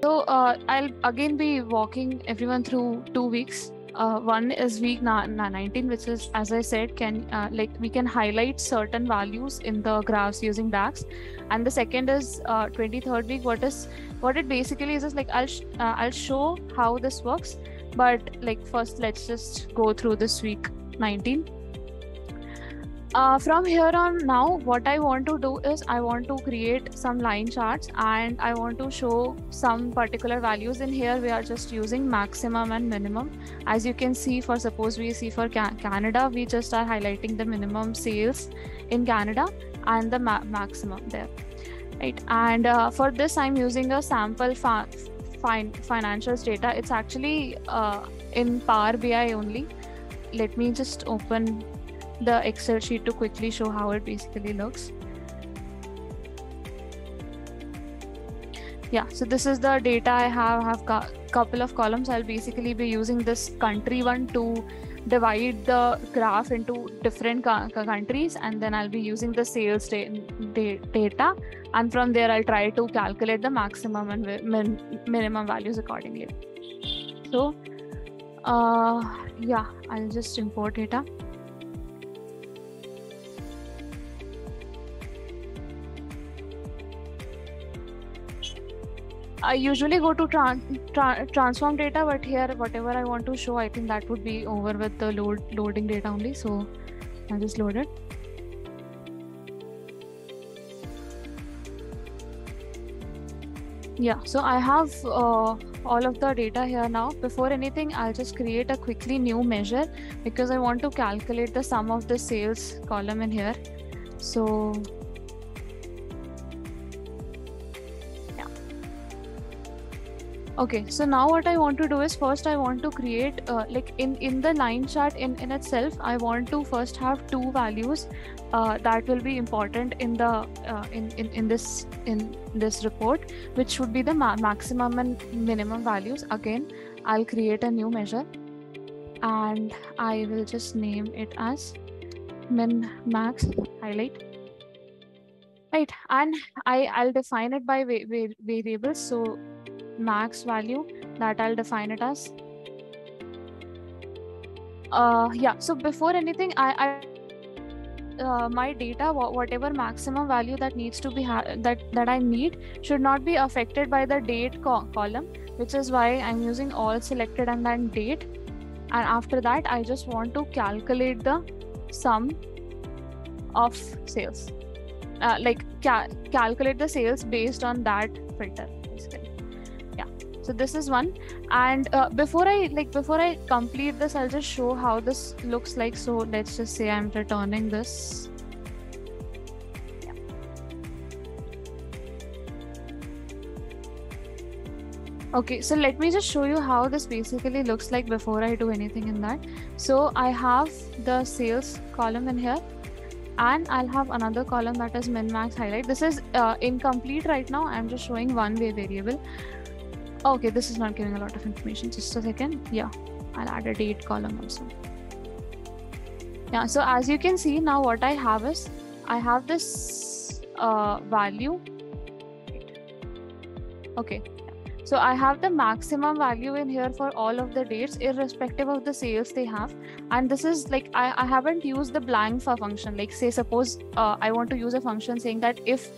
So I'll again be walking everyone through 2 weeks. One is week 19, which is, as I said, we can highlight certain values in the graphs using DAX, and the second is 23rd week. What it basically is like I'll show how this works, but like first let's just go through this week 19. From here on now, what I want to do is I want to create some line charts, and I want to show some particular values. In here we are just using maximum and minimum. As you can see, for suppose we see for Canada, we just are highlighting the minimum sales in Canada and the maximum there, right? And for this I'm using a sample financials data. It's actually in Power BI only. Let me just open the Excel sheet to quickly show how it basically looks. Yeah, so this is the data I have couple of columns. I'll basically be using this country one to divide the graph into different countries, and then I'll be using the sales data, and from there I'll try to calculate the maximum and minimum values accordingly. So yeah, I'll just import data. I usually go to transform data, but here whatever I want to show, I think that would be over with the loading data only. So I'll just load it. Yeah, so I have all of the data here now. Before anything, I'll just create a quickly new measure because I want to calculate the sum of the sales column in here. So okay, so now what I want to do is first I want to create like in the line chart in itself, I want to first have two values that will be important in the in this report, which would be the maximum and minimum values. Again, I'll create a new measure and I will just name it as min max highlight. Right, and I'll define it by variables. So max value, that I'll define it as yeah. So before anything, I my data, whatever maximum value that needs to be that I need should not be affected by the date column, which is why I'm using all selected and then date. And after that, I just want to calculate the sum of sales, like calculate the sales based on that filter basically. So this is one, and before I complete this, I'll just show how this looks like. So let's just say I'm returning this. Yeah. Okay, so let me just show you how this basically looks like before I do anything in that. So I have the sales column in here, and I'll have another column that is min max highlight. This is incomplete right now. I'm just showing one variable. Okay, this is not giving a lot of information. Just a second. Yeah, I'll add a date column also. Yeah, so as you can see now, what I have is I have this value. Okay, so I have the maximum value in here for all of the dates, irrespective of the sales they have. And this is like I haven't used the blank for function. Like say suppose I want to use a function saying that if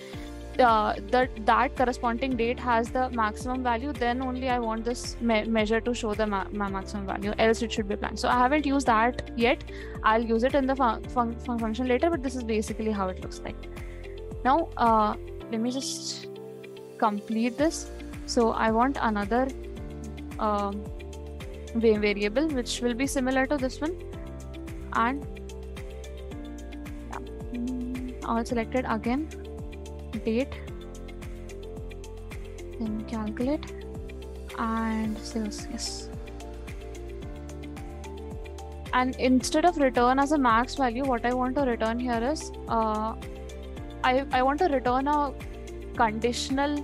that corresponding date has the maximum value, then only I want this measure to show the maximum value, else it should be blank. So I haven't used that yet. I'll use it in the function later, but this is basically how it looks like. Now let me just complete this. So I want another variable which will be similar to this one, and yeah, all selected again, date, then calculate, and sales. Yes, and instead of return as a max value, what I want to return here is I want to return a conditional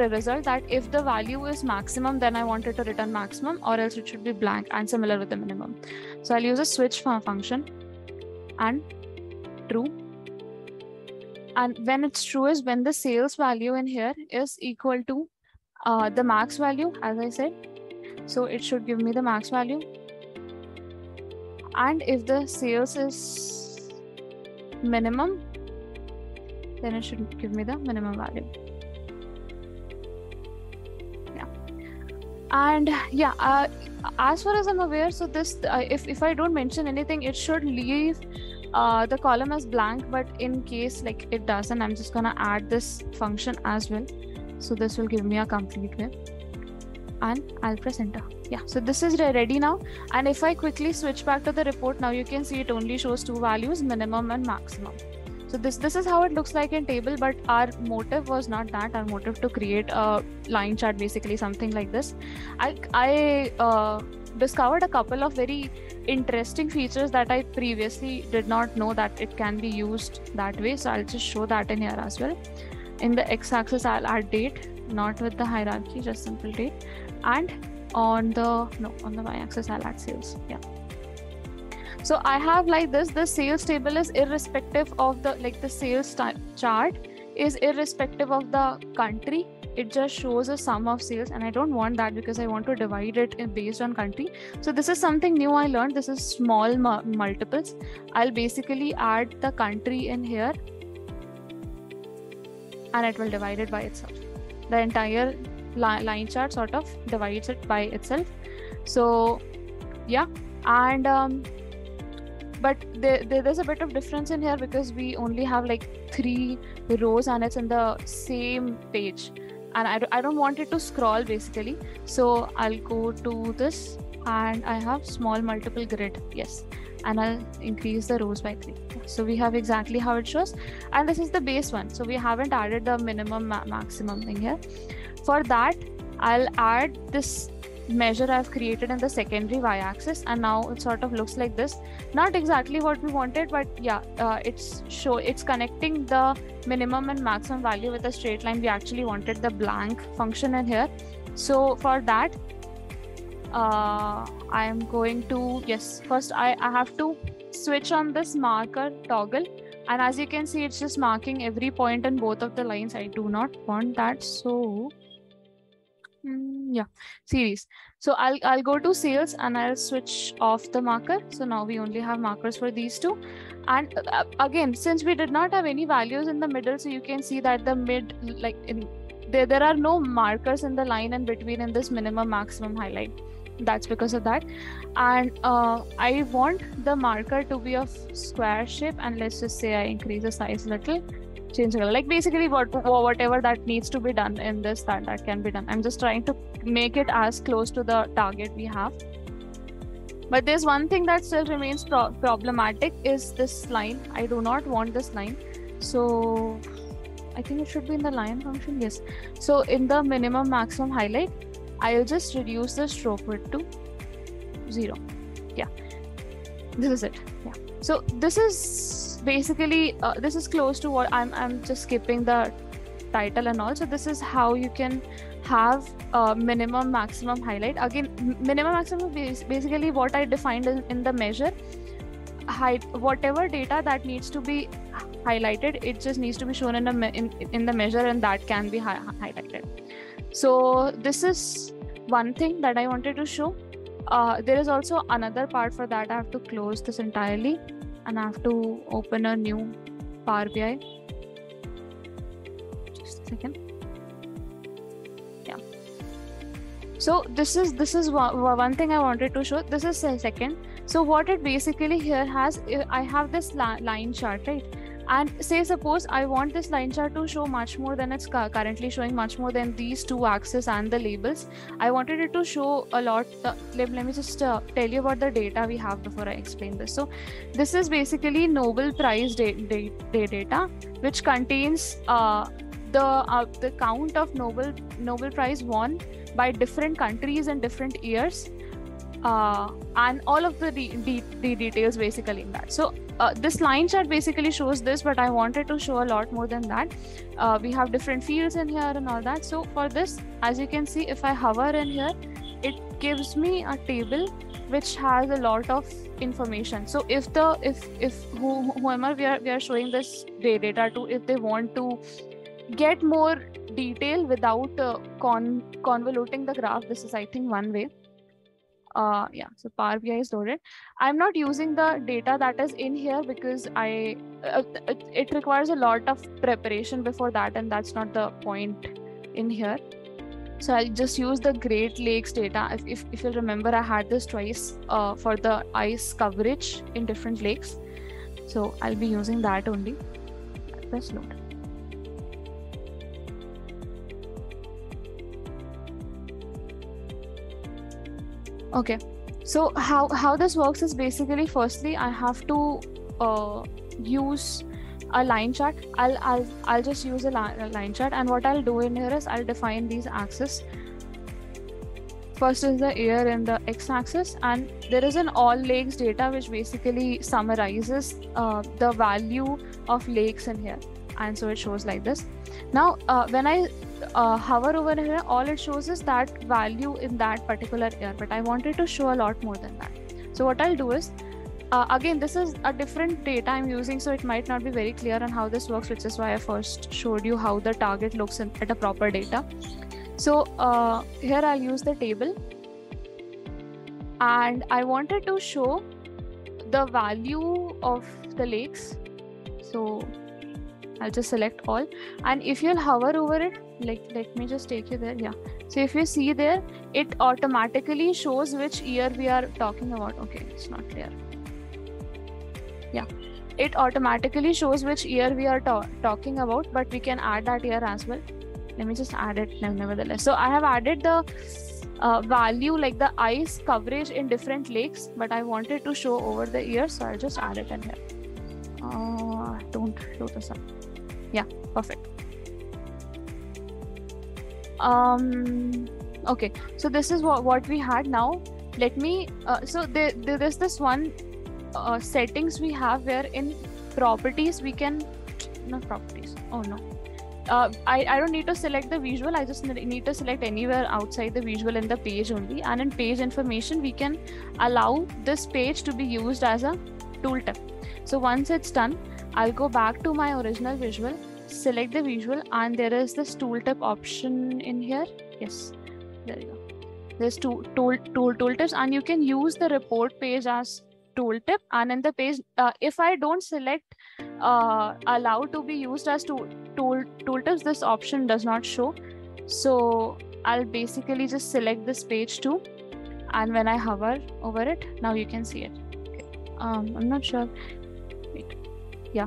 result, that if the value is maximum, then I want it to return maximum, or else it should be blank, and similar with the minimum. So I'll use a switch function and true. And when it's true is when the sales value in here is equal to the max value, as I said. So it should give me the max value. And if the sales is minimum, then it should give me the minimum value. Yeah. And yeah, as far as I'm aware, so this if I don't mention anything, it should leave the column as blank, but in case like it doesn't, I'm just gonna add this function as well. So this will give me a complete web, and I'll press enter. Yeah, so this is ready now. And if I quickly switch back to the report, now you can see it only shows two values, minimum and maximum. So this is how it looks like in table, but our motive was not that. Our motive to create a line chart, basically something like this. I discovered a couple of very interesting features that I previously did not know that it can be used that way. So I'll just show that in here as well. In the x-axis, I'll add date, not with the hierarchy, just simple date. And on the y-axis, I'll add sales. Yeah. So I have like this, the sales table is irrespective of the sales chart is irrespective of the country. It just shows a sum of sales, and I don't want that because I want to divide it based on country. So this is something new I learned. This is small multiples. I'll basically add the country in here, and it will divide it by itself. The entire line chart sort of divides it by itself. So yeah, and but there's a bit of difference in here because we only have like 3 rows and it's in the same page, and I don't want it to scroll basically. So I'll go to this, and I have small multiple grid, yes, and I'll increase the rows by 3. So we have exactly how it shows, and this is the base one. So we haven't added the minimum maximum thing here. For that, I'll add this measure I've created in the secondary y-axis, and now it sort of looks like this. Not exactly what we wanted, but yeah, it's connecting the minimum and maximum value with a straight line. We actually wanted the blank function in here. So for that, I am going to, yes, first I have to switch on this marker toggle, and as you can see, it's just marking every point in both of the lines. I do not want that, so yeah, series. So I'll go to sales and I'll switch off the marker. So now we only have markers for these two. And again, since we did not have any values in the middle, so you can see that the mid, like there are no markers in the line in between in this minimum maximum highlight. That's because of that. And I want the marker to be of square shape, and let's just say I increase the size a little. Change color, like basically whatever that needs to be done in this, that can be done. I'm just trying to make it as close to the target we have. But there's one thing that still remains problematic is this line. I do not want this line, so I think it should be in the line function. Yes. So in the minimum maximum highlight, I'll just reduce the stroke width to 0. Yeah, this is it. Yeah. So this is basically this is close to what I'm just skipping the title and all. So this is how you can have minimum maximum highlight. Again, minimum maximum is basically what I defined in the measure. Whatever data that needs to be highlighted, it just needs to be shown in the measure, and that can be highlighted. So this is one thing that I wanted to show. There is also another part for that. I have to close this entirely, and I have to open a new Power BI. Just a second. Yeah. So this is one thing I wanted to show. This is a second. So what it basically here has, I have this line chart, right? And say suppose I want this line chart to show much more than it's currently showing, much more than these two axes and the labels. I wanted it to show a lot. Let me just tell you about the data we have before I explain this. So this is basically Nobel Prize data, which contains the count of Nobel Prize won by different countries in different years, and all of the details basically in that. So this line chart basically shows this, but I wanted to show a lot more than that. We have different fields in here and all that. So for this, as you can see, if I hover in here, it gives me a table which has a lot of information. So if whoever we are showing this data to, if they want to get more detail without convoluting the graph, this is, I think, one way. Yeah, so Power BI is loaded. I'm not using the data that is in here because it requires a lot of preparation before that, and that's not the point in here. So I'll just use the Great Lakes data. If you'll remember, I had this twice for the ice coverage in different lakes. So I'll be using that only. Press load. Okay, so how this works is basically, firstly, I have to use a line chart. I'll just use a line chart, and what I'll do in here is I'll define these axes. First is the year in the x-axis, and there is an all lakes data which basically summarizes the value of lakes in here, and so it shows like this. Now when I hover over here, all it shows is that value in that particular year, but I wanted to show a lot more than that. So what I'll do is, again, this is a different data I'm using, so it might not be very clear on how this works, which is why I first showed you how the target looks at a proper data. So here I'll use the table, and I wanted to show the value of the lakes. So I'll just select all, and if you'll hover over it, let me just take you there. Yeah, so if you see there, it automatically shows which year we are talking about. Okay, it's not clear. Yeah, it automatically shows which year we are talking about, but we can add that year as well. Let me just add it nevertheless. So I have added the value, like the ice coverage in different lakes, but I wanted to show over the year, so I'll just add it in here. Don't show this up. Yeah, perfect. Okay, so this is what we had. Now let me so there's this one settings we have where in properties we can, not properties, oh no, I don't need to select the visual, I just need to select anywhere outside the visual in the page only, and in page information we can allow this page to be used as a tooltip. So once it's done, I'll go back to my original visual, select the visual, and there is this tooltip option in here. Yes, there you go. There's tooltips, and you can use the report page as tooltip, and in the page, if I don't select allow to be used as tooltips, this option does not show. So I'll basically just select this page too, and when I hover over it, now you can see it. Okay. I'm not sure. Wait. Yeah,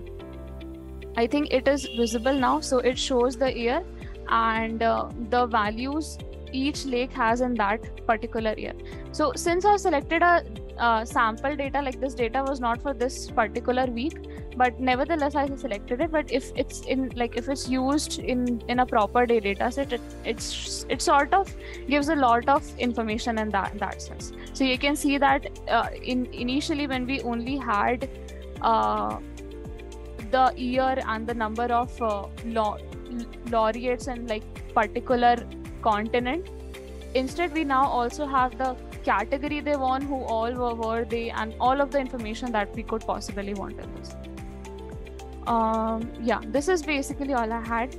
I think it is visible now. So it shows the year and the values each lake has in that particular year. So since I selected a sample data, like this data was not for this particular week, but nevertheless I selected it. But if it's in, like, if it's used in a proper data set, it sort of gives a lot of information in that sense. So you can see that initially when we only had the year and the number of laureates and like particular continent, instead we now also have the category they won, who all were they, and all of the information that we could possibly want in this. Yeah, this is basically all I had.